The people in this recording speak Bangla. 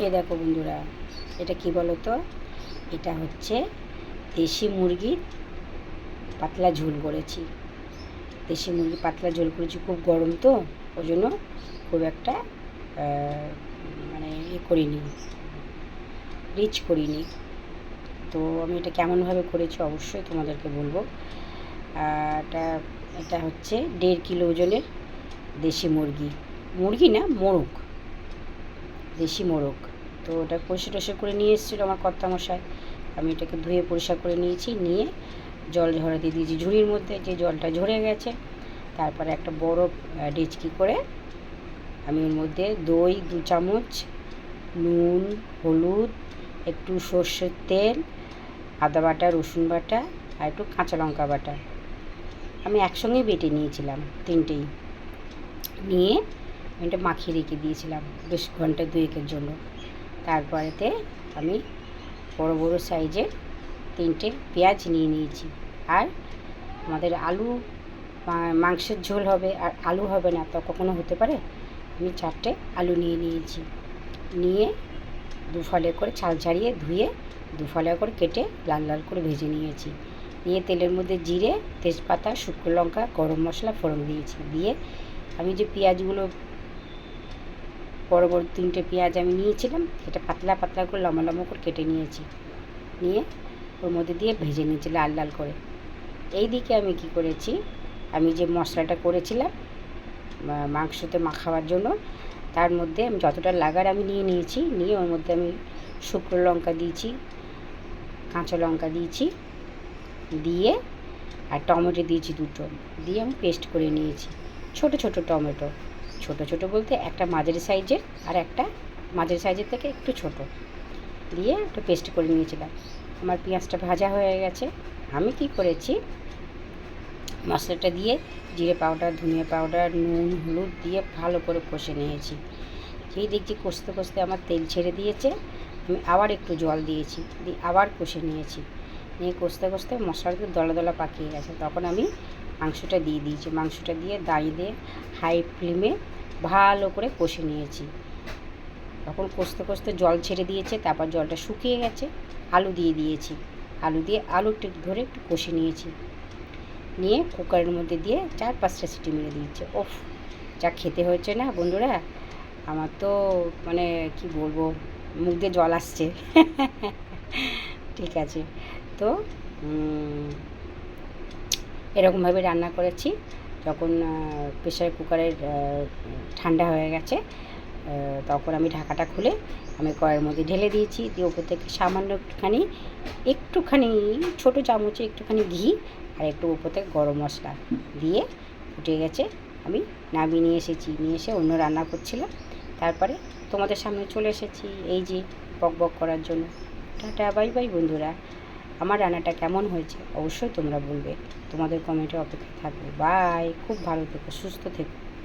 এই দেখো বন্ধুরা, এটা কি বলো তো, এটা হচ্ছে দেশি মুরগির পাতলা ঝোল করেছি। দেশি মুরগির পাতলা ঝোল করেছি, খুব গরম তো ওই জন্য খুব একটা মানে করিনি, রিচ করিনি। তো আমি এটা কেমনভাবে করেছি অবশ্যই তোমাদেরকে বলবো। এটা এটা হচ্ছে 1.5 কিলো ওজনের দেশি মুরগি না, মোরগ, দেশি মোরগ। তো ওটা পরিষ্কার করে নিয়ে এসেছিলো আমার কর্তামশাই। আমি এটাকে ধুয়ে পরিষ্কার করে নিয়েছি, নিয়ে জল ঝরাতে দিয়েছি ঝুড়ির মধ্যে, যে জলটা ঝরে গেছে। তারপরে একটা বড় ডেচকি করে আমি ওর মধ্যে দই 2 চামচ, নুন, হলুদ, একটু সর্ষের তেল, আদা বাটা, রসুন বাটা আর একটু কাঁচা লঙ্কা বাটা আমি একসঙ্গেই বেটে নিয়েছিলাম, তিনটেই নিয়ে এটা মাখিয়ে রেখে দিয়েছিলাম বেশ ঘন্টা 2-1 জন্য। তারপরেতে আমি বড় বড় সাইজের 3টে পেঁয়াজ নিয়ে নিয়েছি। আর আমাদের আলু, মাংসের ঝোল হবে আর আলু হবে না, তো কখনো হতে পারে। আমি 4টে আলু নিয়ে নিয়েছি, নিয়ে 2 ফালি করে ছাল ছাড়িয়ে ধুয়ে 2 ফালি করে কেটে লাল লাল করে ভেজে নিয়েছি। নিয়ে তেলের মধ্যে জিরে, তেজপাতা, শুকনো লঙ্কা, গরম মশলা ফোড়ন দিয়েছি। দিয়ে আমি যে পেঁয়াজগুলো বড় বড় 3টে পেঁয়াজ আমি নিয়েছিলাম, এটা পাতলা পাতলা করে লম্বা লম্বা করে কেটে নিয়েছি, নিয়ে ওর মধ্যে দিয়ে ভেজে নিয়েছি লাল লাল করে। এই দিকে আমি কি করেছি, আমি যে মশলাটা করেছিলাম মাংসতে মাখাবার জন্য, তার মধ্যে আমি যতটা লাগার আমি নিয়ে নিয়েছি, নিয়ে ওর মধ্যে আমি শুকনো লঙ্কা দিয়েছি, কাঁচা লঙ্কা দিয়েছি, দিয়ে আর টমেটো দিয়েছি 2টো, দিয়ে আমি পেস্ট করে নিয়েছি। ছোট ছোট টমেটো, ছোট ছোট বলতে একটা মাঝারি সাইজের আর একটা মাঝারি সাইজের থেকে একটু ছোট, দিয়ে একটু পেস্ট করে নিয়েছিলাম। আমার পেঁয়াজটা ভাজা হয়ে গেছে। আমি কি করেছি, মশলাটা দিয়ে জিরে পাউডার, ধনিয়া পাউডার, নুন, হলুদ দিয়ে ভালো করে কষে নিয়েছি। যেই দেখছি কষতে কষতে আমার তেল ছেড়ে দিয়েছে, আমি আবার একটু জল দিয়েছি, দিয়ে আবার কষে নিয়েছি। নিয়ে কষতে কষতে মশলাটা দলা দলা পাকিয়ে গেছে, তখন আমি মাংসটা দিয়ে দিয়েছি। মাংসটা দিয়ে দাঁড়িয়ে হাই ফ্লেমে ভালো করে কষে নিয়েছি। তখন কষতে কষতে জল ছেড়ে দিয়েছে, তারপর জলটা শুকিয়ে গেছে, আলু দিয়ে দিয়েছি। আলু দিয়ে আলুটা ধরে একটু কষে নিয়েছি, নিয়ে কুকারের মধ্যে দিয়ে 4-5টা সিটি মেরে দিয়েছে। ওফ, যা খেতে হয়েছে না বন্ধুরা, আমার তো মানে কি বলবো, মুখ দিয়ে জল আসছে। ঠিক আছে, তো এরকমভাবে রান্না করেছি। যখন প্রেশার কুকারের ঠান্ডা হয়ে গেছে, তখন আমি ঢাকাটা খুলে আমি কড়াইয়ের মধ্যে ঢেলে দিয়েছি, দিয়ে ওপর থেকে সামান্য একটুখানি ছোটো চামচে একটুখানি ঘি আর একটু ওপর থেকে গরম মশলা দিয়ে ফুটে গেছে। আমি নামিয়ে নিয়ে এসেছি, নিয়ে এসে অন্য রান্না করছিলাম। তারপরে তোমাদের সামনে চলে এসেছি এই যে বক বক করার জন্য। টাটা, বাই বাই বন্ধুরা। আমার রান্নাটা কেমন হয়েছে অবশ্যই তোমরা বলবে, তোমাদের কমেন্টে অপেক্ষা থাকবে। বাই, খুব ভালো থেকো, সুস্থ থেকো।